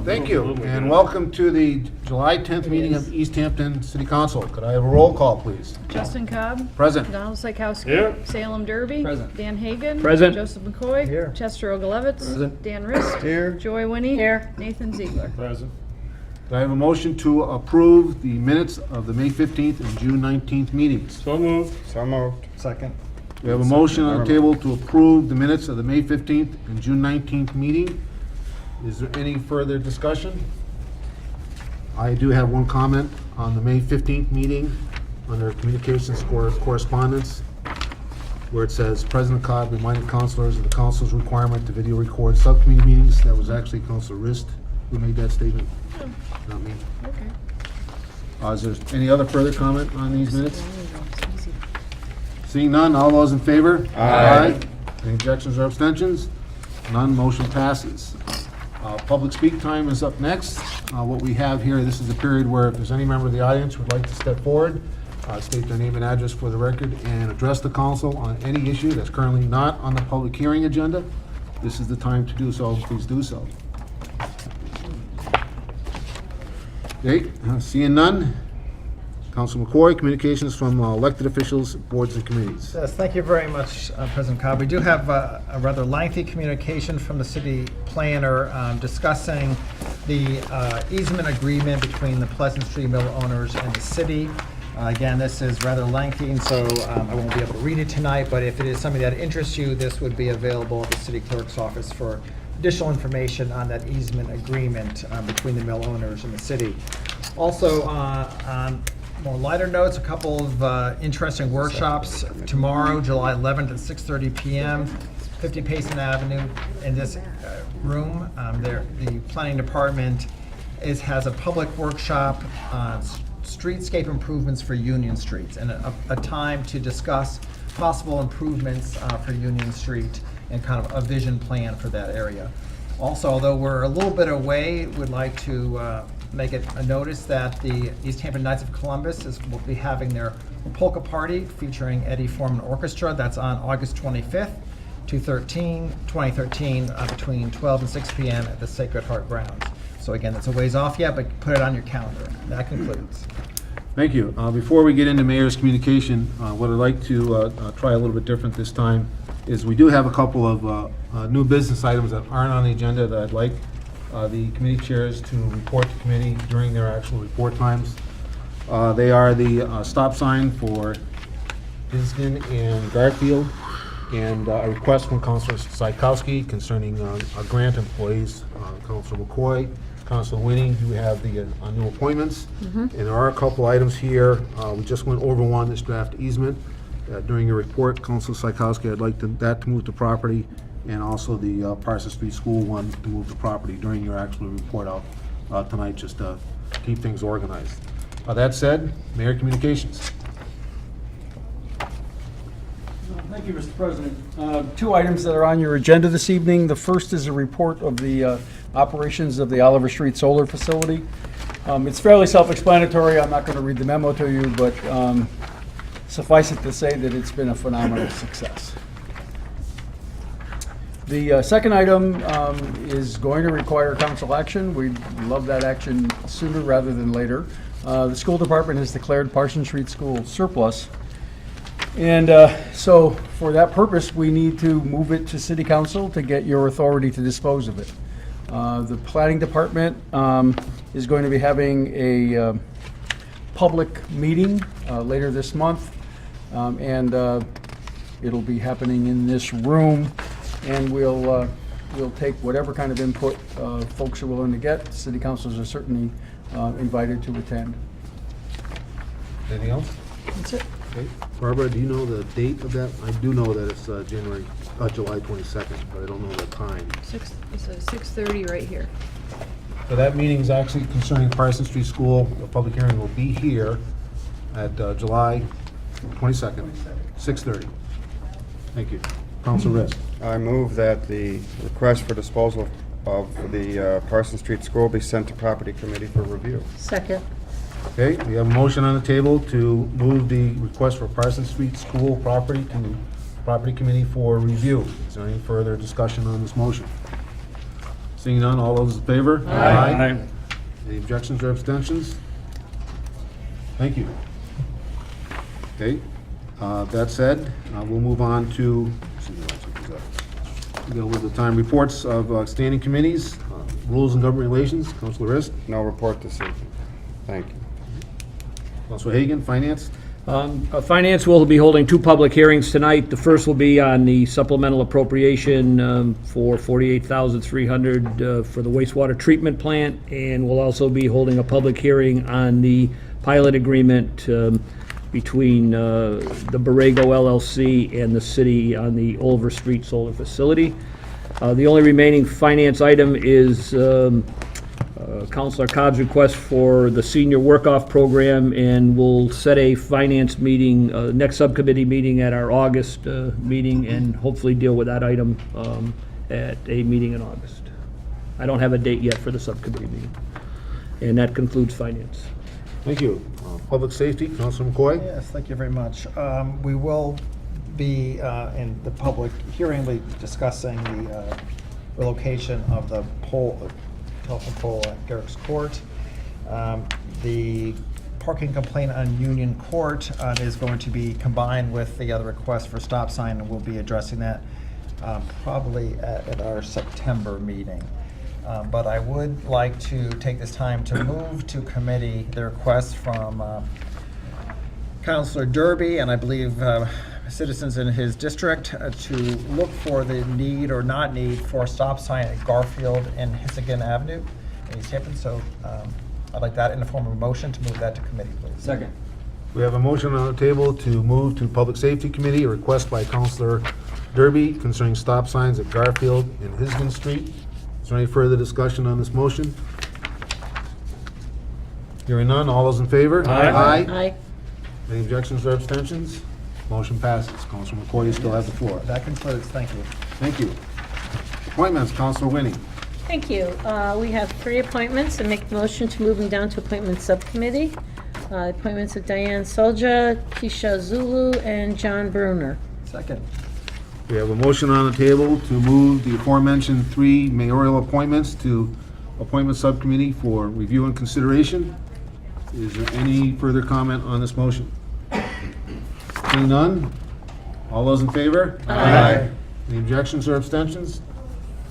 Thank you, and welcome to the July 10th meeting of Easthampton City Council. Could I have a roll call, please? Justin Cobb. Present. Donald Psychowski. Here. Salem Derby. Present. Dan Hagan. Present. Joseph McCoy. Here. Chester Ogalevitz. Present. Dan Rist. Here. Joy Winnie. Here. Nathan Ziegler. Present. Do I have a motion to approve the minutes of the May 15th and June 19th meetings? So moved. So moved. Second. We have a motion on the table to approve the minutes of the May 15th and June 19th meeting. Is there any further discussion? I do have one comment on the May 15th meeting under communications correspondence, where it says, President Cobb reminded councilors of the council's requirement to video record subcommittee meetings. That was actually Councilor Rist who made that statement, not me. Okay. Is there any other further comment on these minutes? Seeing none, all those in favor? Aye. Any objections or abstentions? None, motion passes. Public speak time is up next. What we have here, this is a period where if there's any member of the audience who would like to step forward, state their name and address for the record, and address the council on any issue that's currently not on the public hearing agenda, this is the time to do so. Please do so. Okay, seeing none. Council McCoy, communications from elected officials, boards and committees. Yes, thank you very much, President Cobb. We do have a rather lengthy communication from the city planner discussing the easement agreement between the Pleasant Street Mill owners and the city. Again, this is rather lengthy, and so I won't be able to read it tonight, but if it is something that interests you, this would be available at the city clerk's office for additional information on that easement agreement between the mill owners and the city. Also, on more lighter notes, a couple of interesting workshops tomorrow, July 11th at 6:30 p.m., 50 Payson Avenue in this room. The planning department has a public workshop on streetscape improvements for Union Streets and a time to discuss possible improvements for Union Street and kind of a vision plan for that area. Also, although we're a little bit away, we'd like to make it a notice that the Easthampton Knights of Columbus will be having their polka party featuring Eddie Foreman Orchestra. That's on August 25th, 2013, between 12 and 6 p.m. at the Sacred Heart Grounds. So again, that's a ways off yet, but put it on your calendar. That concludes. Thank you. Before we get into Mayor's communication, what I'd like to try a little bit different this time is we do have a couple of new business items that aren't on the agenda that I'd like the committee chairs to report to committee during their actual report times. They are the stop sign for Payson and Garfield, and a request from Councilor Psychowski concerning our grant employees. Councilor McCoy, Councilor Winnie, you have the new appointments. And there are a couple items here. We just went over one, this draft easement. During your report, Councilor Psychowski, I'd like that to move to property, and also the Payson Street School one to move to property during your actual report out tonight, just to keep things organized. That said, Mayor Communications. Thank you, Mr. President. Two items that are on your agenda this evening. The first is a report of the operations of the Oliver Street Solar Facility. It's fairly self-explanatory. I'm not going to read the memo to you, but suffice it to say that it's been a phenomenal success. The second item is going to require council action. We'd love that action sooner rather than later. The school department has declared Payson Street School surplus. And so for that purpose, we need to move it to city council to get your authority to dispose of it. The planning department is going to be having a public meeting later this month, and it'll be happening in this room, and we'll take whatever kind of input folks are willing to get. City councils are certainly invited to attend. Anything else? That's it. Okay. Barbara, do you know the date of that? I do know that it's July 22nd, but I don't know the time. It says 6:30 right here. So that meeting is actually concerning Payson Street School. The public hearing will be here at July 22nd, 6:30. Thank you. Council Rist. I move that the request for disposal of the Payson Street School be sent to Property Committee for review. Second. Okay, we have a motion on the table to move the request for Payson Street School property to Property Committee for review. Is there any further discussion on this motion? Seeing none, all those in favor? Aye. Any objections or abstentions? Thank you. Okay, that said, we'll move on to, let's see what else is up. We'll go with the time reports of standing committees, rules and government relations. Councilor Rist, No report this evening. Thank you. Councilor Hagan, finance. Finance will be holding two public hearings tonight. The first will be on the supplemental appropriation for $48,300 for the wastewater treatment plant, and we'll also be holding a public hearing on the pilot agreement between the Borrego LLC and the city on the Oliver Street solar facility. The only remaining finance item is Councilor Cobb's request for the senior work-off program, and we'll set a finance meeting, next subcommittee meeting at our August meeting, and hopefully deal with that item at a meeting in August. I don't have a date yet for the subcommittee meeting. And that concludes finance. Thank you. Public safety, Councilor McCoy. Yes, thank you very much. We will be, in the public hearing, be discussing the relocation of the pole, telephone pole at Garrick's Court. The parking complaint on Union Court is going to be combined with the other request for stop sign, and we'll be addressing that probably at our September meeting. But I would like to take this time to move to committee the request from Councilor Derby, and I believe citizens in his district, to look for the need or not need for a stop sign at Garfield and Hissigan Avenue in Easthampton. So I'd like that in the form of a motion to move that to committee, please. Second. We have a motion on the table to move to Public Safety Committee, a request by Councilor Derby concerning stop signs at Garfield and Hisgin Street. Is there any further discussion on this motion? Hearing none, all those in favor? Aye. Aye. Any objections or abstentions? Motion passes. Councilor McCoy, you still have the floor. That concludes. Thank you. Thank you. Appointments, Councilor Winnie. Thank you. We have 3 appointments, and make the motion to move them down to appointment subcommittee. Appointments of Diane Solja, Keisha Zulu, and John Bruner. Second. We have a motion on the table to move the aforementioned 3 mayoral appointments to appointment subcommittee for review and consideration. Is there any further comment on this motion? Seeing none, all those in favor? Aye. Any objections or abstentions?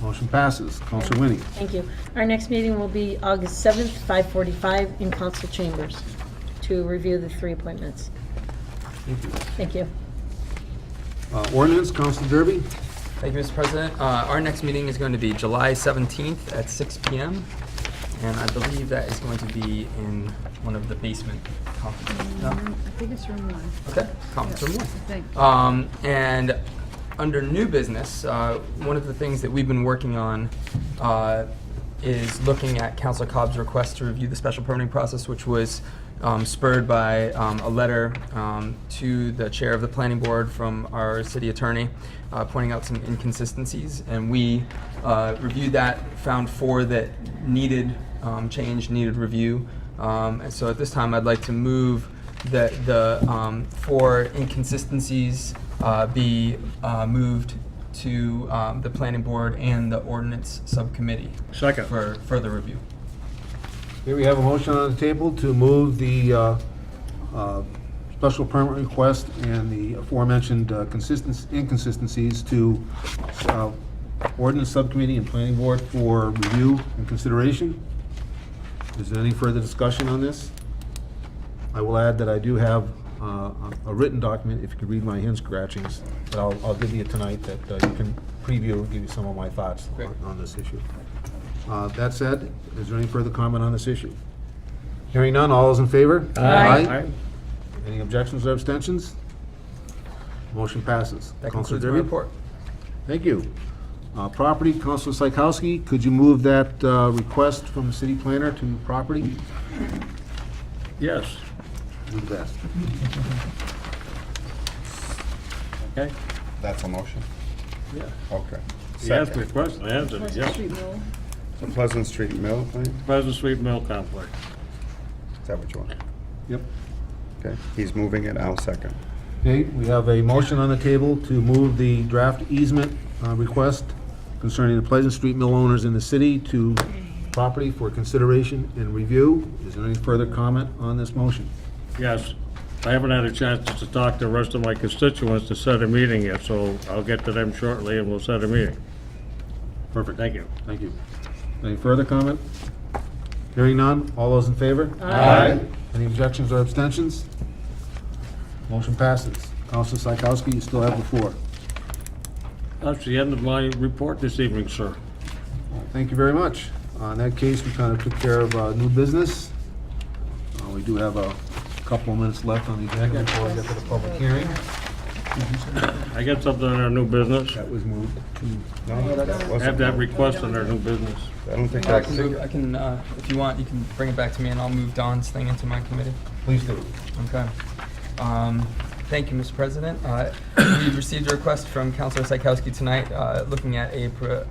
Motion passes. Councilor Winnie. Thank you. Our next meeting will be August 7th, 5:45 in council chambers to review the 3 appointments. Thank you. Thank you. Ordinance, Councilor Derby. Thank you, Mr. President. Our next meeting is going to be July 17th at 6 p.m. And I believe that is going to be in one of the basement conference rooms. No? I think it's room 1. Okay, conference room I 1. think. And under new business, one of the things that we've been working on is looking at Councilor Cobb's request to review the special permitting process, which was spurred by a letter to the chair of the planning board from our city attorney pointing out some inconsistencies. And we reviewed that, found 4 that needed change, needed review. And so at this time, I'd like to move that the 4 inconsistencies be moved to the planning board and the ordinance subcommittee. Second. For further review. Here we have a motion on the table to move the special permit request and the aforementioned inconsistencies to ordinance subcommittee and planning board for review and consideration. Is there any further discussion on this? I will add that I do have a written document, if you could read my hand scratchings, that I'll give you tonight that you can preview and give you some of my thoughts Great. on this issue. That said, is there any further comment on this issue? Hearing none, all those in favor? Aye. Any objections or abstentions? Motion passes. That Councilor concludes my Derby? report. Thank you. Property, Councilor Psychowski, could you move that request from the city planner to property? Yes. Do the best. Okay. That's a motion? Yeah. Okay. He asked Second. me a question, I answered it, Pleasant yes. Street Mill. The Pleasant Street Mill thing? Pleasant Street Mill Complex. Is that what you want? Yep. Okay, he's moving it, I'll second. Okay, we have a motion on the table to move the draft easement request. concerning the Pleasant Street mill owners in the city to property for consideration and review. Is there any further comment on this motion? Yes, I haven't had a chance to talk to the rest of my constituents to set a meeting yet, so I'll get to them shortly and we'll set a meeting. Perfect. Thank you. Thank you. Any further comment? Hearing none, all those in favor? Aye. Any objections or abstentions? Motion passes. Counselor Psychowski, you still have the floor. That's the end of my report this evening, sir. Thank you very much. In that case, we kind of took care of new business. We do have a couple of minutes left on the agenda before we get to the public hearing. I got something on our new business. That was moved to, No, that I have wasn't. that request on our new business. I don't think I that, can move, if you want, you can bring it back to me and I'll move Don's thing into my committee. please do. Okay. Thank you, Mr. President. We received a request from Councilor Psychowski tonight, looking at a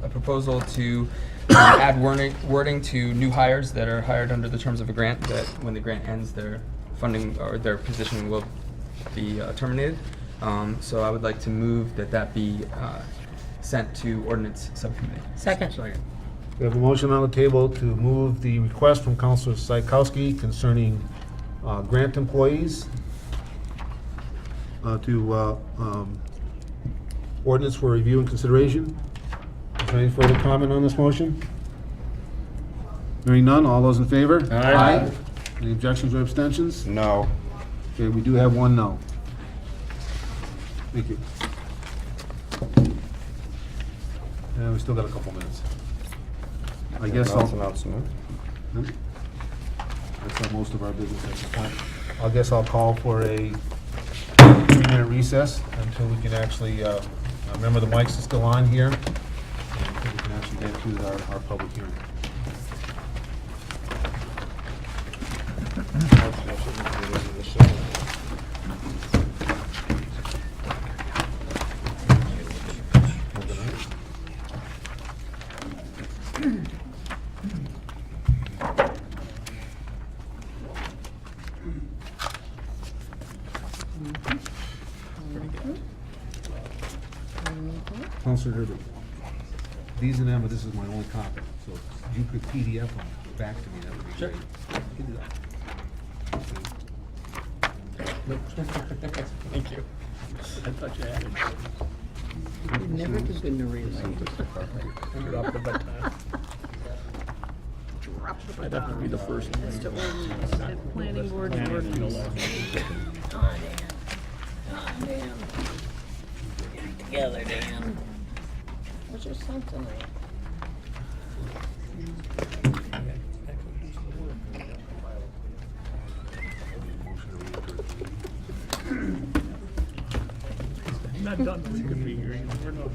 proposal to add wording to new hires that are hired under the terms of a grant, that when the grant ends, their funding or their position will be terminated. So I would like to move that be sent to ordinance subcommittee. Second. We have a motion on the table to move the request from Counselor Psychowski concerning grant employees to ordinance for review and consideration. Is there any further comment on this motion? Hearing none, all those in favor? Aye. Any objections or abstentions? no. Okay, we do have one no. Thank you. And we still got a couple minutes. I guess Announcement, I'll, announcement. that's most of our business at this point. I guess I'll call for a 3-minute recess until we can actually, remember the mics are still on here, and until we can actually get to our public hearing. Counselor Herbert, these and them, but this is my only copy, so if you could PDF them back to me, that would be great. Can do that. Thank you. I thought you had it. Never has been to relay. Drop the baton. I'd have to be the first one. Planning board and Planning and ordinance. election. Together, Dan. What's your son tonight? I'm not done with configuring. We're not.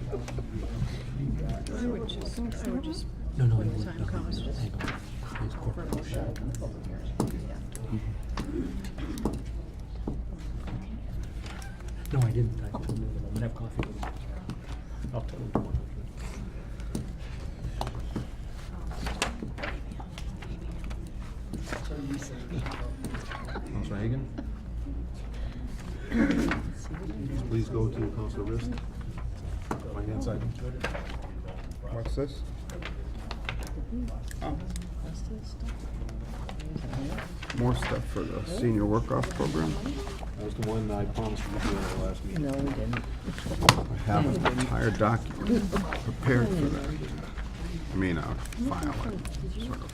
I would just sign comments, just. No, I didn't. I told him that I'm gonna have coffee with him. I'll tell him tomorrow. Counselor Hagan? Please go to Counselor Rist, right-hand side. What's this? Oh. More stuff for the senior work-off program. That was the one I promised you would do at the last meeting. No, we didn't. I have an entire document prepared for that. I mean, a file, sort of.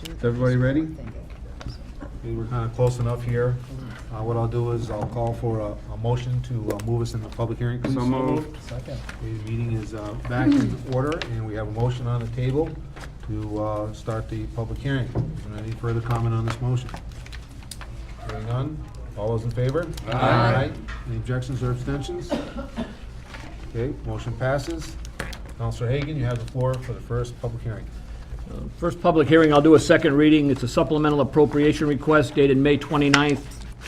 Is everybody ready? Okay, we're kind of close enough here. What I'll do is I'll call for a motion to move us into public hearing, please. So moved. Okay, the meeting is back in order, and we have a motion on the table to start the public hearing. Is there any further comment on this motion? Hearing none. All those in favor? Aye. Any objections or abstentions? Okay, motion passes. Counselor Hagan, you have the floor for the first public hearing. First public hearing, I'll do a second reading. It's a supplemental appropriation request dated May 29th,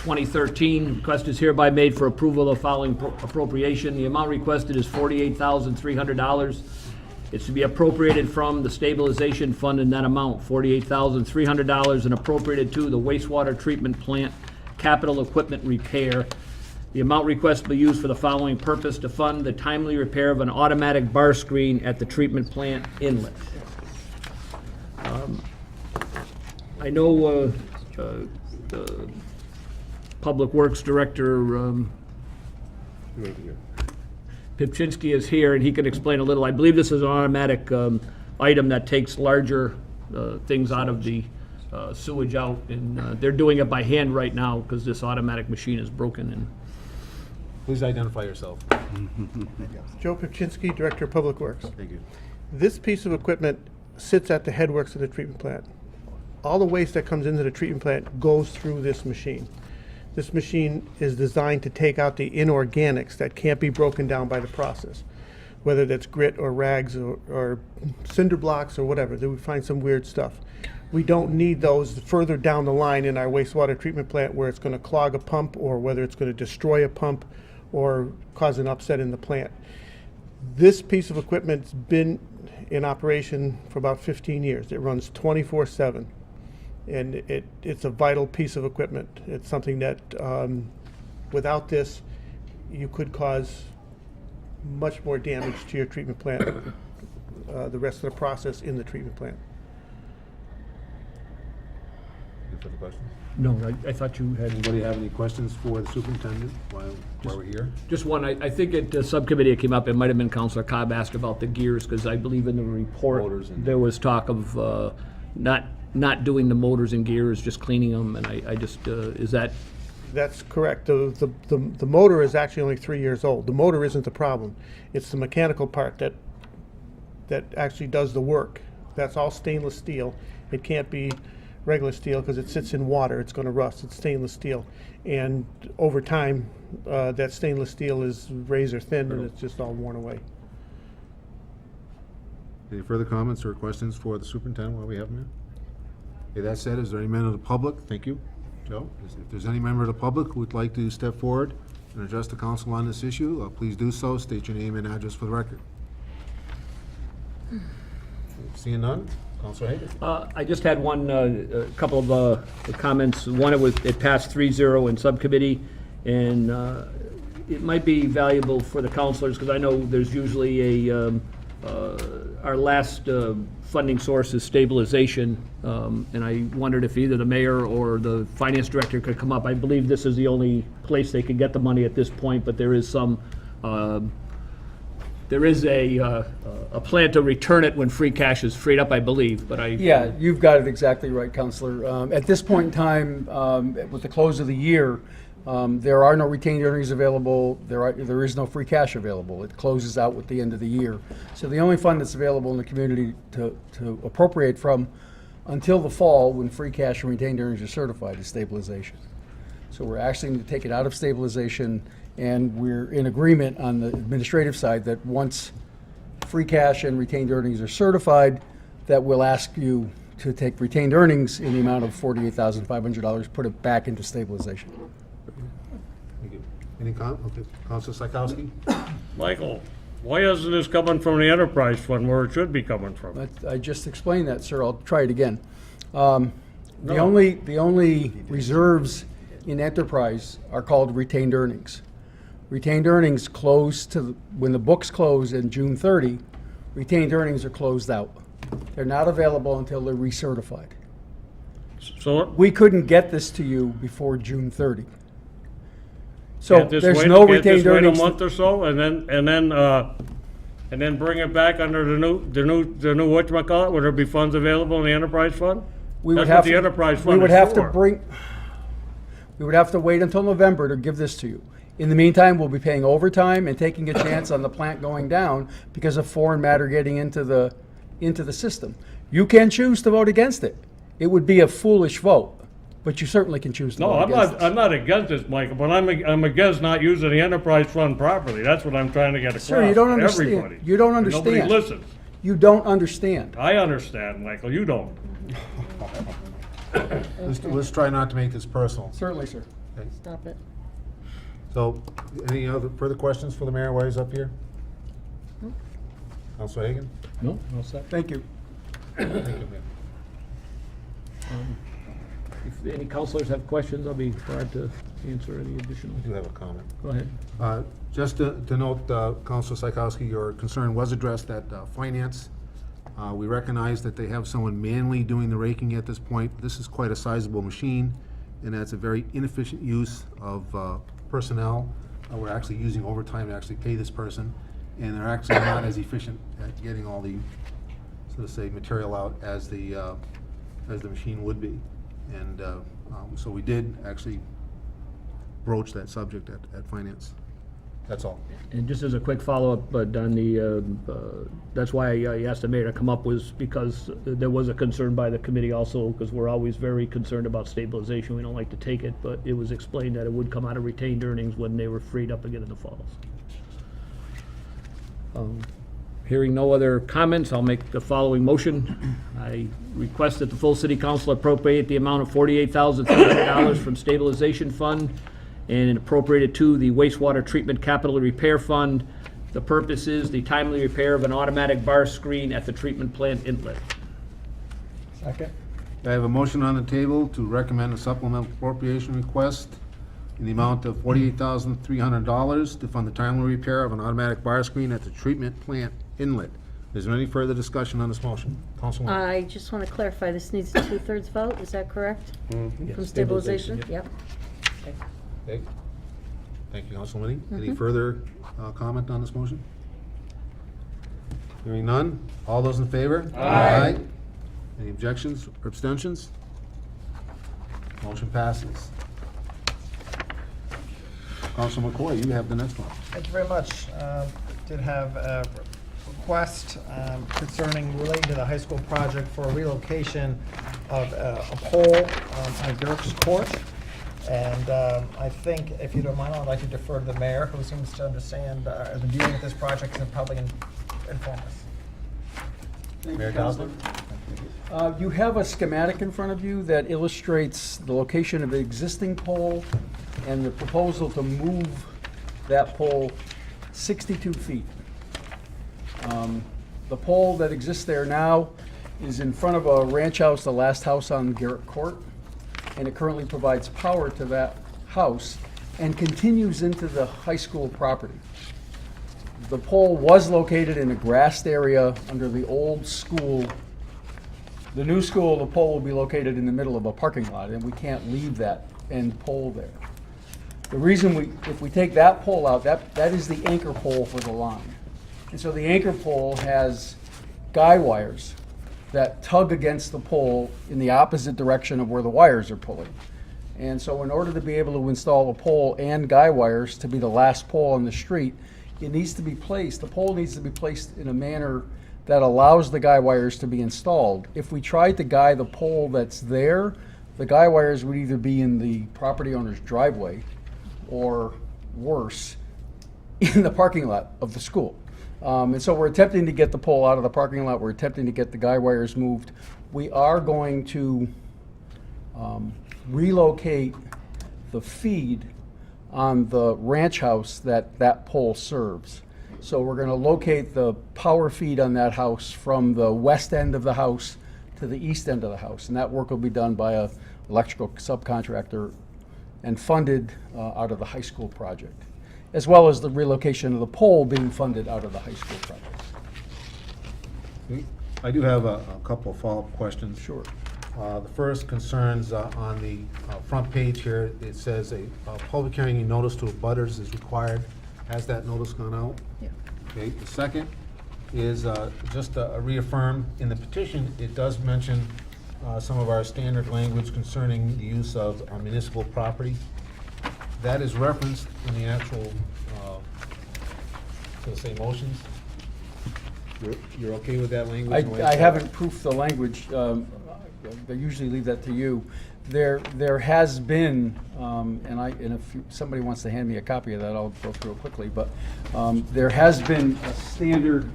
2013. Request is hereby made for approval of the following appropriation. The amount requested is $48,300. It's to be appropriated from the stabilization fund in that amount, $48,300, and appropriated to the wastewater treatment plant capital equipment repair. The amount requested will be used for the following purpose: to fund the timely repair of an automatic bar screen at the treatment plant inlet. I know the Public Works Director Pipchinsky is here, and he can explain a little. I believe this is an automatic item that takes larger things out of the sewage out, and they're doing it by hand right now because this automatic machine is broken. And Please identify yourself. Joe Pipchinsky, Director of Public Works. Thank you. This piece of equipment sits at the headworks of the treatment plant. All the waste that comes into the treatment plant goes through this machine. This machine is designed to take out the inorganics that can't be broken down by the process, whether that's grit or rags or cinder blocks or whatever. Then we find some weird stuff. We don't need those further down the line in our wastewater treatment plant where it's going to clog a pump or whether it's going to destroy a pump or cause an upset in the plant. This piece of equipment's been in operation for about 15 years. It runs 24/7, and it's a vital piece of equipment. It's something that without this, you could cause much more damage to your treatment plant, the rest of the process in the treatment plant. Any further questions? no, I thought you had. Anybody have any questions for the superintendent while we're here? Just one, I think at the subcommittee it came up, it might have been Counselor Cobb asked about the gears, because I believe in the report, Motors and- there was talk of not doing the motors and gears, just cleaning them, and I just, is that, That's correct. The motor is actually only 3 years old. The motor isn't the problem. It's the mechanical part that actually does the work. That's all stainless steel. It can't be regular steel because it sits in water. It's going to rust. It's stainless steel. And over time, that stainless steel is razor thin and it's just all worn away. Any further comments or questions for the superintendent while we have him here? Okay, that said, is there any member of the public? Thank you, Joe. If there's any member of the public who would like to step forward and address the council on this issue, please do so. State your name and address for the record. Seeing none, Councilor Hagan. I just had one, a couple of comments. One, it passed 3-0 in subcommittee, and it might be valuable for the counselors, because I know there's usually our last funding source is stabilization, and I wondered if either the mayor or the finance director could come up. I believe this is the only place they can get the money at this point, but there is some, there is a plan to return it when free cash is freed up, I believe, but I. Yeah, you've got it exactly right, Counselor. At this point in time, with the close of the year, there are no retained earnings available. There is no free cash available. It closes out with the end of the year. So the only fund that's available in the community to appropriate from until the fall, when free cash and retained earnings are certified, is stabilization. So we're asking to take it out of stabilization, and we're in agreement on the administrative side that once free cash and retained earnings are certified, that we'll ask you to take retained earnings in the amount of $48,500, put it back into stabilization. Thank you. Any comment? Okay, Councilor Psychowski? Michael, why isn't this coming from the enterprise fund where it should be coming from? I just explained that, sir. The try it again. The only reserves in enterprise are called retained earnings. Retained earnings close when the books close in June 30, retained earnings are closed out. They're not available until they're recertified. So We couldn't get this to you before June 30. So can't this there's wait- no can't this retained wait earnings. a month or so, and then bring it back under the new whatchamacallit? Would there be funds available in the enterprise fund? We would That's have what the to- enterprise we fund would is have to for. We would have to wait until November to give this to you. In the meantime, we'll be paying overtime and taking a chance on the plant going down because of foreign matter getting into the system. You can choose to vote against it. It would be a foolish vote, but you certainly can choose to No, vote I'm against not, it. I'm not against this, Michael, but I'm against not using the enterprise fund properly. That's what I'm trying to get across Sir, you don't to understand. everybody. You don't And understand. Nobody listens. You don't understand. I understand, Michael, you don't. Let's try not to make this personal. Certainly, sir. Okay. Stop it. So, any other further questions for the mayor while he's up here? Councilor Hagan? No, all set. Thank you. Thank you, Mayor. If any councilors have questions, I'll be glad to answer any additional. I do have a comment. Go ahead. Just to note, Councilor Psychowski, your concern was addressed at finance. We recognize that they have someone manually doing the raking at this point. This is quite a sizable machine, and that's a very inefficient use of personnel. We're actually using overtime to actually pay this person, and they're actually not as efficient at getting all the, so to say, material out as the machine would be. And so we did actually broach that subject at finance. That's all. And just as a quick follow-up, on the, that's why I asked the mayor to come up, was because there was a concern by the committee also, because we're always very concerned about stabilization. We don't like to take it, but it was explained that it would come out of retained earnings when they were freed up again in the falls. Hearing no other comments, I'll make the following motion. I request that the full city council appropriate the amount of $48,300 from stabilization fund and appropriate it to the wastewater treatment capital repair fund. The purpose is the timely repair of an automatic bar screen at the treatment plant inlet. Second. I have a motion on the table to recommend a supplemental appropriation request in the amount of $48,300 to fund the timely repair of an automatic bar screen at the treatment plant inlet. Is there any further discussion on this motion? Councilwoman? I just want to clarify, this needs a 2/3 vote, is that correct? From stabilization? Yep. Yep. Okay. Thank you, Councilwoman. Any further comment on this motion? Hearing none. All those in favor? Aye. Any objections or abstentions? Motion passes. Councilor McCoy, you have the next one. Thank you very much. Did have a request concerning relating to the high school project for a relocation of a pole on Dirk's Court. And I think, if you don't mind, I'd like to defer to the mayor, who seems to understand the dealing with this project and probably inform us. Mayor Gosler? You have a schematic in front of you that illustrates the location of the existing pole and the proposal to move that pole 62 feet. The pole that exists there now is in front of a ranch house, the last house on Garrett Court, and it currently provides power to that house and continues into the high school property. The pole was located in a grassed area under the old school. The new school, the pole will be located in the middle of a parking lot, and we can't leave that end pole there. The reason if we take that pole out, that is the anchor pole for the line. And so the anchor pole has guy wires that tug against the pole in the opposite direction of where the wires are pulling. And so in order to be able to install a pole and guy wires to be the last pole on the street, it needs to be placed, the pole needs to be placed in a manner that allows the guy wires to be installed. If we tried to guy the pole that's there, the guy wires would either be in the property owner's driveway or worse, in the parking lot of the school. And so we're attempting to get the pole out of the parking lot. We're attempting to get the guy wires moved. We are going to relocate the feed on the ranch house that pole serves. So we're going to locate the power feed on that house from the west end of the house to the east end of the house. And that work will be done by an electrical subcontractor and funded out of the high school project, as well as the relocation of the pole being funded out of the high school project. I do have a couple of follow-up questions. Sure. The first concerns on the front page here. It says a public hearing and notice to abutters is required. Has that notice gone out? Yeah. Okay. The second is just reaffirm in the petition. It does mention some of our standard language concerning the use of municipal property. That is referenced in the actual, let's say, motions. You're okay with that language? I haven't proofed the language. I usually leave that to you. There has been, and if somebody wants to hand me a copy of that, I'll go through it quickly, but there has been a standard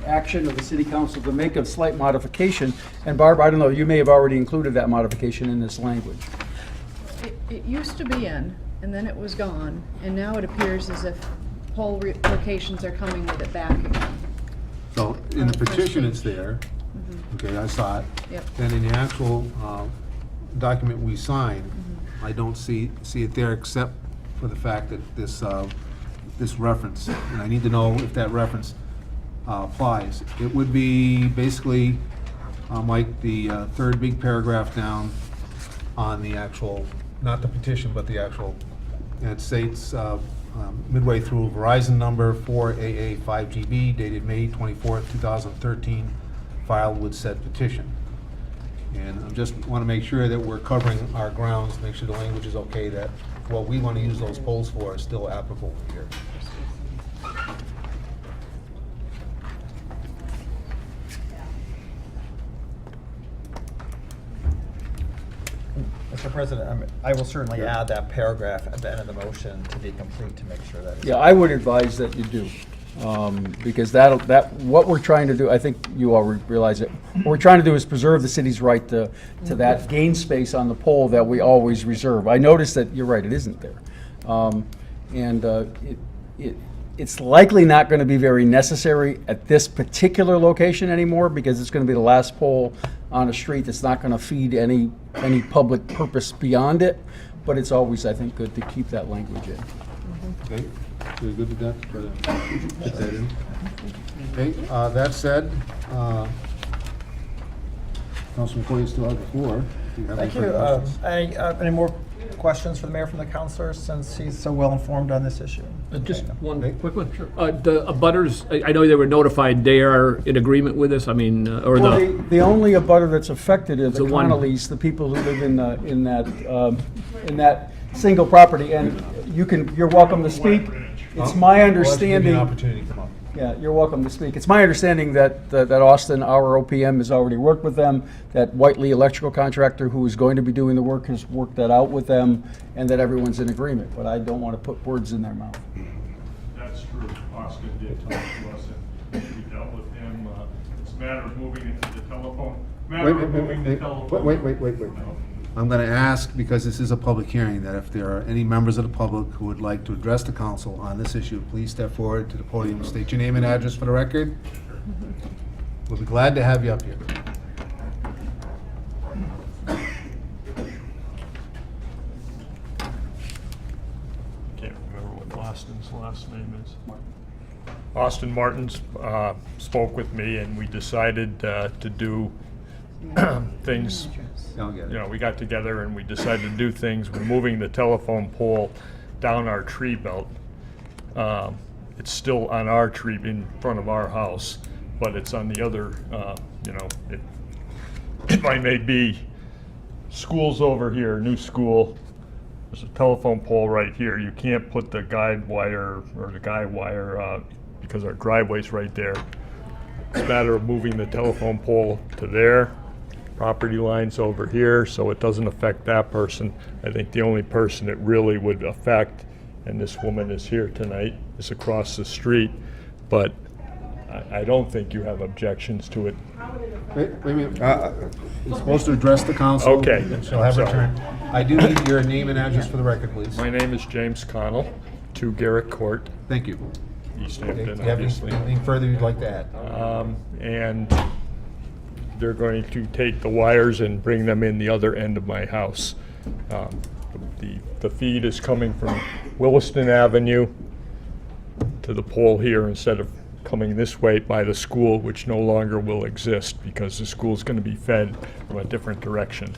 action of the city council to make a slight modification. And Barb, I don't know, you may have already included that modification in this language. it used to be in, and then it was gone, and now it appears as if pole locations are coming with it back again. So in the petition, it's there. Okay, I saw it. Yep. Then in the actual document we signed, I don't see it there except for the fact that this reference, and I need to know if that reference applies. It would be basically, Mike, the third big paragraph down on the actual, not the petition, but the actual, and it states midway through, Verizon number 4AA5GB dated May 24th, 2013, filed with said petition. And I just want to make sure that we're covering our grounds, make sure the language is okay, that what we want to use those poles for is still applicable here. Mr. President, I will certainly add that paragraph at the end of the motion to be complete to make sure that it's. Yeah, I would advise that you do, because what we're trying to do, I think you all realize it, what we're trying to do is preserve the city's right to that gain space on the pole that we always reserve. I noticed that, you're right, it isn't there. It's likely not going to be very necessary at this particular location anymore, because it's going to be the last pole on a street that's not going to feed any public purpose beyond it, but it's always, I think, good to keep that language in. Okay, you're good with that? Put that in. Okay, that said, Councilman McCoy, you still have the floor. If you have any Thank you. further questions. Any more questions for the mayor from the councilor, since he's so well informed on this issue? Just Okay. one quick one. The abutters, I know they were notified, they are in agreement with this, I mean, or Well, the, the only abutter that's affected is the The one- Connollys, the people who live in that single property, and you're welcome to speak. It's my I'll let you give you understanding, an opportunity to come up. yeah, you're welcome to speak. It's my understanding that Austin, our OPM, has already worked with them, that Whiteley Electrical Contractor, who is going to be doing the work, has worked that out with them, and that everyone's in agreement, but I don't want to put words in their mouth. That's true. Austin did talk to us, and we dealt with him. It's a matter of moving it to the telephone. Wait. I'm going to ask, because this is a public hearing, that if there are any members of the public who would like to address the council on this issue, please step forward to the podium, state your name and address for the record. We'll be glad to have you up here. Can't remember what Austin's last name is. Austin Martins spoke with me, and we decided to do things. I'll get it. We got together and we decided to do things. We're moving the telephone pole down our tree belt. It's still on our tree in front of our house, but it's on the other, if I may be, school's over here, new school. There's a telephone pole right here. You can't put the guide wire or the guy wire because our driveway's right there. It's a matter of moving the telephone pole to there. Property lines over here, so it doesn't affect that person. I think the only person it really would affect, and this woman is here tonight, is across the street, but I don't think you have objections to it. Wait a minute. You're supposed to address the council. Okay. And she'll have her Sorry. turn. I do need your name and address for the record, please. My name is James Connell, 2 Garrett Court, Thank you. East Okay, do Hampton, you have obviously. anything further you'd like to add? And they're going to take the wires and bring them in the other end of my house. The feed is coming from Williston Avenue to the pole here instead of coming this way by the school, which no longer will exist because the school's going to be fed from a different direction.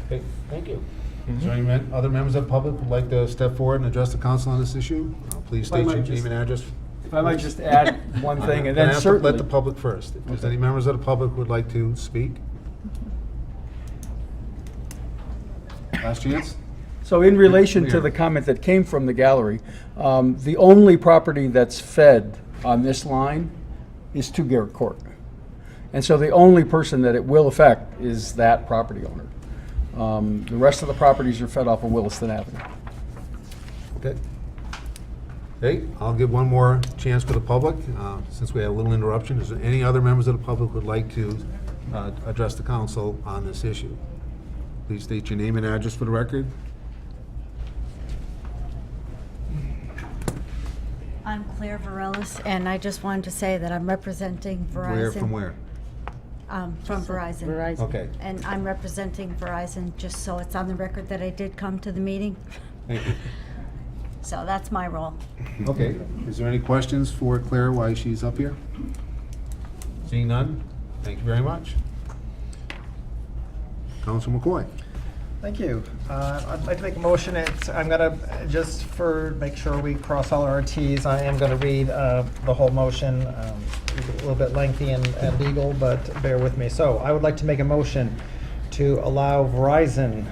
Okay, thank you. Is there any other members of the public who'd like to step forward and address the council on this issue? Please state your name and address. If I might just add one thing, and then Let the certainly, public first. If there's any members of the public who would like to speak? Last chance? so in relation to Clear. the comment that came from the gallery, the only property that's fed on this line is 2 Garrett Court. And so the only person that it will affect is that property owner. The rest of the properties are fed off of Williston Avenue. Okay. Okay, I'll give one more chance for the public, since we had a little interruption. Is there any other members of the public who would like to address the council on this issue? Please state your name and address for the record. I'm Claire Varellis, and I just wanted to say that I'm representing Verizon. Where, from where? From Verizon. Okay, And I'm representing Verizon, just so it's on the record that I did come to the meeting. thank you. So that's my role. Okay, is there any questions for Claire while she's up here? Seeing none, thank you very much. Council McCoy. Thank you. I'd like to make a motion. I'm gonna, just for, make sure we cross all our Ts, I am gonna read the whole motion. It's a little bit lengthy and legal, but bear with me. So I would like to make a motion to allow Verizon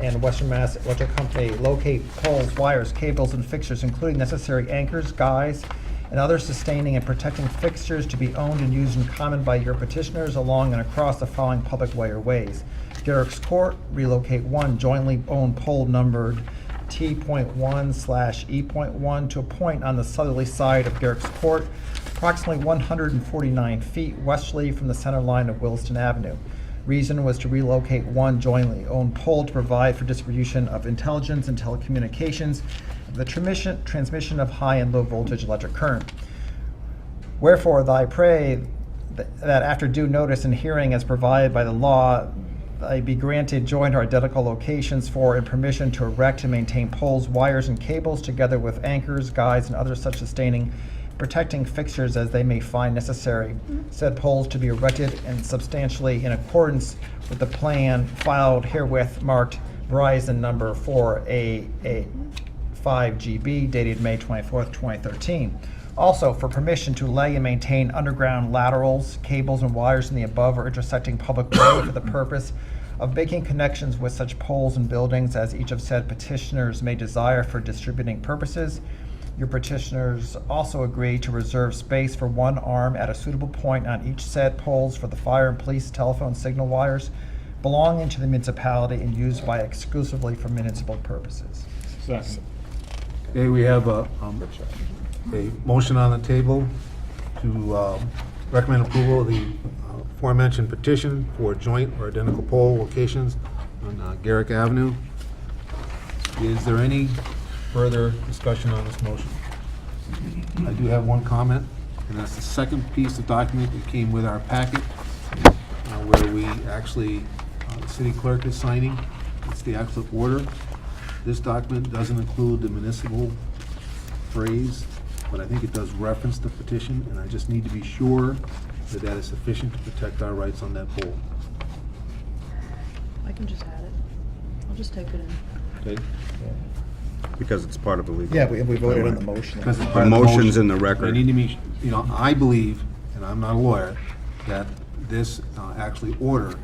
and Western Mass Electric Company locate poles, wires, cables, and fixtures, including necessary anchors, guys, and other sustaining and protecting fixtures to be owned and used in common by your petitioners along and across the following public way or ways. Garrick's Court, relocate one jointly owned pole numbered T.1/E.1 to a point on the southerly side of Garrick's Court, approximately 149 feet westerly from the center line of Williston Avenue. Reason was to relocate one jointly owned pole to provide for distribution of intelligence and telecommunications, the transmission of high and low voltage electric current. Wherefore, I pray that after due notice and hearing as provided by the law, I be granted joint or identical locations for and permission to erect and maintain poles, wires, and cables together with anchors, guides, and other such sustaining, protecting fixtures as they may find necessary. Said poles to be erected and substantially in accordance with the plan filed herewith marked Verizon number 4A5GB dated May 24th, 2013. Also, for permission to lay and maintain underground laterals, cables, and wires in the above or intersecting public way for the purpose of making connections with such poles and buildings as each of said petitioners may desire for distributing purposes. Your petitioners also agree to reserve space for one arm at a suitable point on each said poles for the fire and police telephone signal wires belonging to the municipality and used by exclusively for municipal purposes. Okay, we have a motion on the table to recommend approval of the aforementioned petition for joint or identical pole locations on Garrick Avenue. Is there any further discussion on this motion? I do have one comment, and that's the second piece of document that came with our packet, where we actually, the city clerk is signing. It's the actual order. This document doesn't include the municipal phrase, but I think it does reference the petition, and I just need to be sure that that is sufficient to protect our rights on that pole. I can just add it. I'll just type it in. Okay? Because it's part of the legal. Yeah, we voted on the motion. Because it's The part of the motion's motion. in the I record. need to be, I believe, and I'm not a lawyer, that this actually order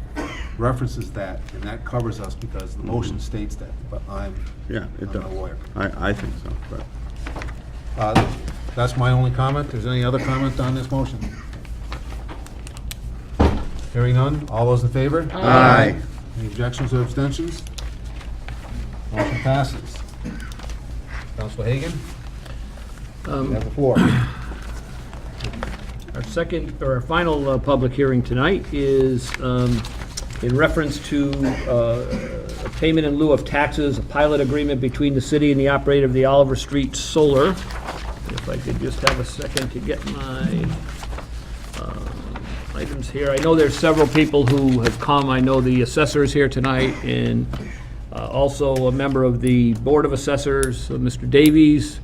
references that, and that covers us because the motion states that, but Yeah, it I'm does. not a lawyer. I think so, but. That's my only comment. Is there any other comment on this motion? Hearing none, all those in favor? Aye. Any objections or abstentions? Motion passes. Councilor Hagan? You have the floor. Our second, or our final public hearing tonight is in reference to a payment in lieu of taxes, a pilot agreement between the city and the operator of the Oliver Street Solar. If I could just have a second to get my items here. I know there's several people who have come. I know the assessor is here tonight, and also a member of the Board of Assessors, Mr. Davies,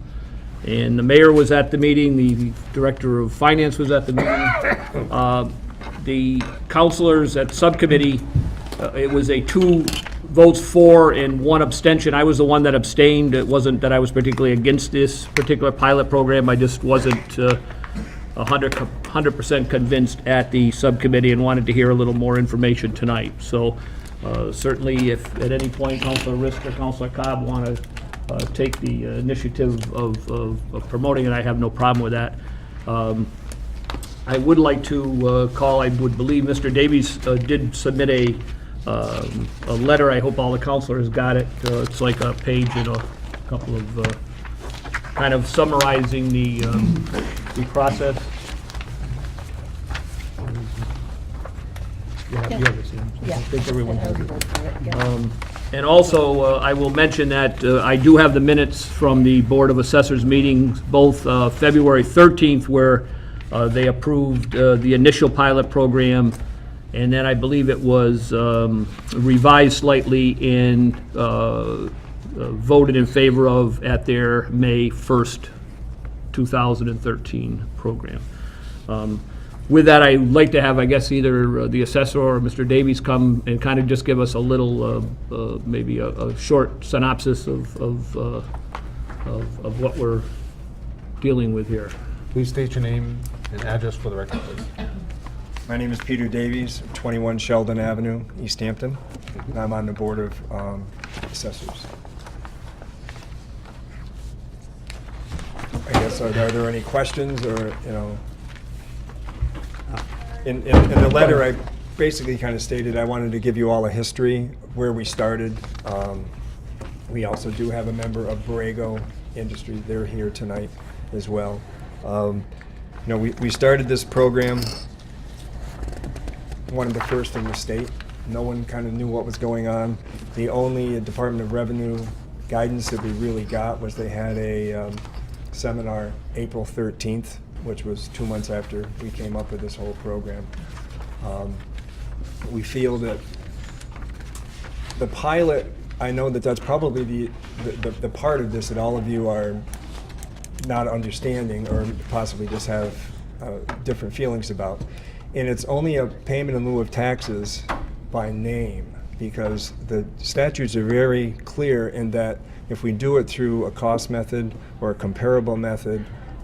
and the mayor was at the meeting, the director of finance was at the meeting. The councilors at subcommittee, it was a 2 votes for and 1 abstention. I was the one that abstained. It wasn't that I was particularly against this particular pilot program. I just wasn't 100% convinced at the subcommittee and wanted to hear a little more information tonight. So certainly if at any point Councilor Risk or Councilor Cobb want to take the initiative of promoting it, I have no problem with that. I would like to call, I would believe Mr. Davies did submit a letter. I hope all the councilors got it. It's like a page and a couple of kind of summarizing the process. Yeah, you have it, Sam. I think everyone has it. And also, I will mention that I do have the minutes from the Board of Assessors meetings, both February 13th, where they approved the initial pilot program, and then I believe it was revised slightly and voted in favor of at their May 1st, 2013 program. With that, I'd like to have, I guess, either the assessor or Mr. Davies come and kind of just give us a little, maybe a short synopsis of what we're dealing with here. Please state your name and address for the record, please. My name is Peter Davies, 21 Sheldon Avenue, Easthampton, and I'm on the Board of Assessors. I guess, are there any questions, or, you know? In the letter, I basically kind of stated I wanted to give you all a history, where we started. We also do have a member of Borrego Industry. They're here tonight as well. You know, we started this program, one of the first in the state. No one kind of knew what was going on. The only Department of Revenue guidance that we really got was they had a seminar April 13th, which was 2 months after we came up with this whole program. We feel that the pilot, I know that that's probably the part of this that all of you are not understanding, or possibly just have different feelings about. And it's only a payment in lieu of taxes by name, because the statutes are very clear in that if we do it through a cost method or a comparable method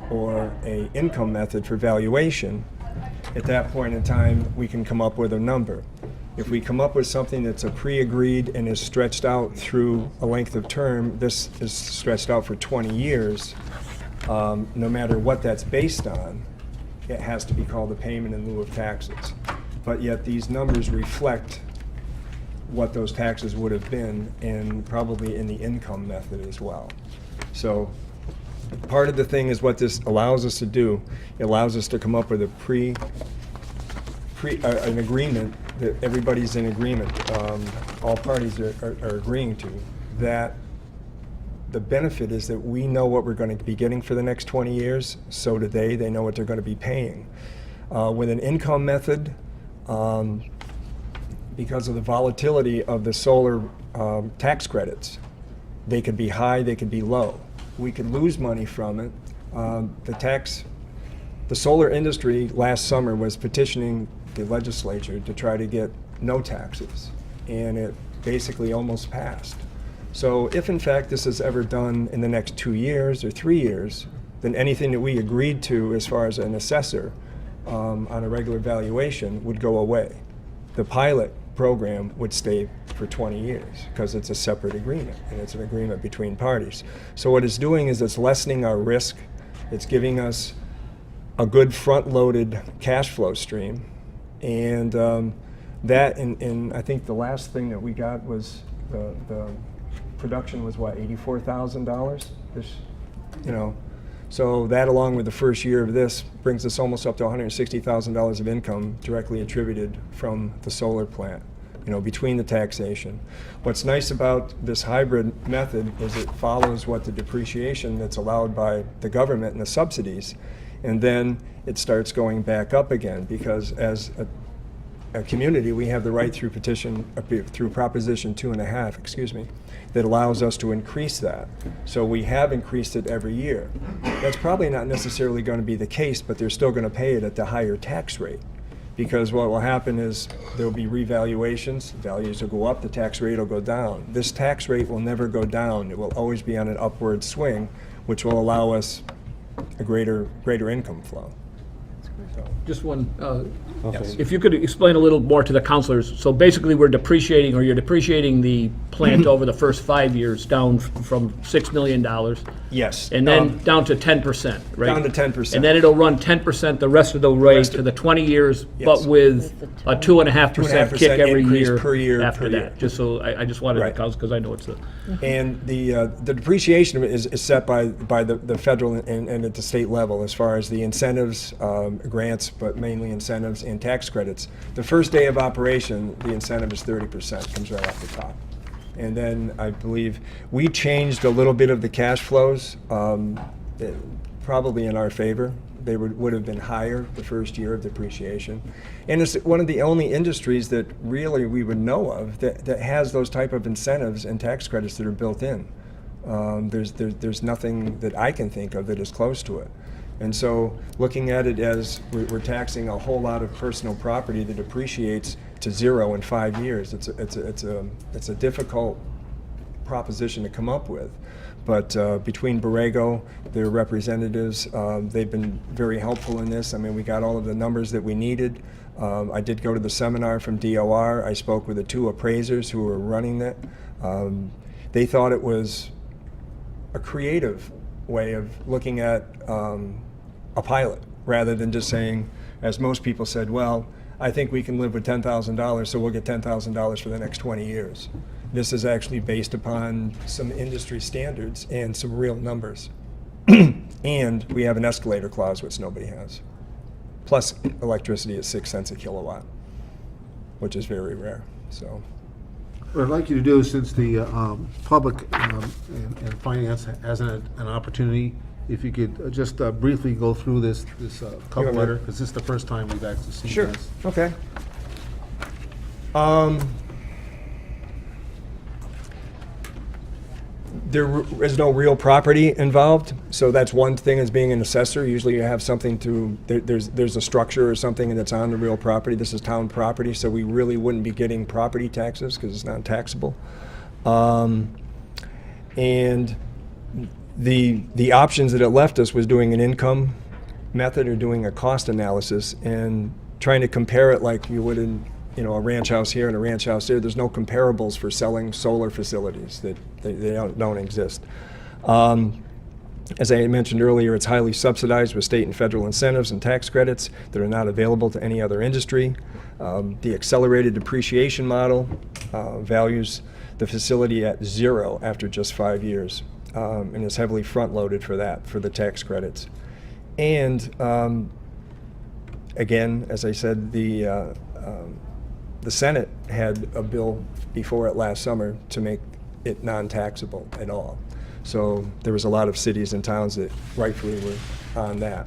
or a income method for valuation, at that point in time, we can come up with a number. If we come up with something that's a pre-agreed and is stretched out through a length of term, this is stretched out for 20 years, no matter what that's based on, it has to be called a payment in lieu of taxes. But yet these numbers reflect what those taxes would have been, and probably in the income method as well. So part of the thing is what this allows us to do. It allows us to come up with a an agreement that everybody's in agreement. All parties are agreeing to that. The benefit is that we know what we're going to be getting for the next 20 years. So do they. They know what they're going to be paying. With an income method, because of the volatility of the solar tax credits, they could be high, they could be low. We could lose money from it. The solar industry last summer was petitioning the legislature to try to get no taxes, and it basically almost passed. So if in fact this is ever done in the next 2 years or 3 years, then anything that we agreed to as far as an assessor on a regular valuation would go away. The pilot program would stay for 20 years because it's a separate agreement, and it's an agreement between parties. So what it's doing is it's lessening our risk. It's giving us a good front-loaded cash flow stream, and that, and I think the last thing that we got was the production was what, $84,000? You know, so that, along with the first year of this, brings us almost up to $160,000 of income directly attributed from the solar plant, you know, between the taxation. What's nice about this hybrid method is it follows what the depreciation that's allowed by the government and the subsidies, and then it starts going back up again, because as a community, we have the right through through Proposition 2.5, excuse me, that allows us to increase that. So we have increased it every year. That's probably not necessarily going to be the case, but they're still going to pay it at the higher tax rate, because what will happen is there'll be revaluations, values will go up, the tax rate will go down. This tax rate will never go down. It will always be on an upward swing, which will allow us a greater income flow. Just one, Okay. if you could explain a little more to the counselors. So basically, we're depreciating, or you're depreciating the plant over the first 5 years down from $6 million. Yes. And then down to 10%, right? Down to 10%. And then it'll run 10% the rest of the way to the 20 years, but Yes. with a 2.5% kick 2.5% every increase year per year after per that. year. Just so, I just wanted to Right. counsel, because I know it's a. And the depreciation is set by the federal and at the state level, as far as the incentives, grants, but mainly incentives and tax credits. The first day of operation, the incentive is 30%, comes right off the top. And then I believe we changed a little bit of the cash flows, probably in our favor. They would have been higher the first year of depreciation. And it's one of the only industries that really we would know of that has those type of incentives and tax credits that are built in. There's nothing that I can think of that is close to it. And so looking at it as we're taxing a whole lot of personal property that appreciates to zero in 5 years, it's a difficult proposition to come up with. But between Borrego, their representatives, they've been very helpful in this. I mean, we got all of the numbers that we needed. I did go to the seminar from DOR. I spoke with the 2 appraisers who were running it. They thought it was a creative way of looking at a pilot, rather than just saying, as most people said, well, I think we can live with $10,000, so we'll get $10,000 for the next 20 years. This is actually based upon some industry standards and some real numbers. And we have an escalator clause, which nobody has. Plus, electricity is 6 cents a kilowatt, which is very rare. So, What I'd like you to do, since the public and finance has an opportunity, if you could just briefly go through this cover letter, because this is the first time we've actually seen sure. this. Okay. There is no real property involved, so that's one thing as being an assessor. Usually you have something to, there's a structure or something that's on the real property. This is town property, so we really wouldn't be getting property taxes because it's not taxable. And the options that it left us was doing an income method or doing a cost analysis and trying to compare it like you would in a ranch house here and a ranch house there. There's no comparables for selling solar facilities. That they don't exist. As I mentioned earlier, it's highly subsidized with state and federal incentives and tax credits that are not available to any other industry. The accelerated depreciation model values the facility at 0 after just 5 years, and is heavily front-loaded for that, for the tax credits. And again, as I said, the Senate had a bill before it last summer to make it non-taxable at all. So there was a lot of cities and towns that rightfully were on that.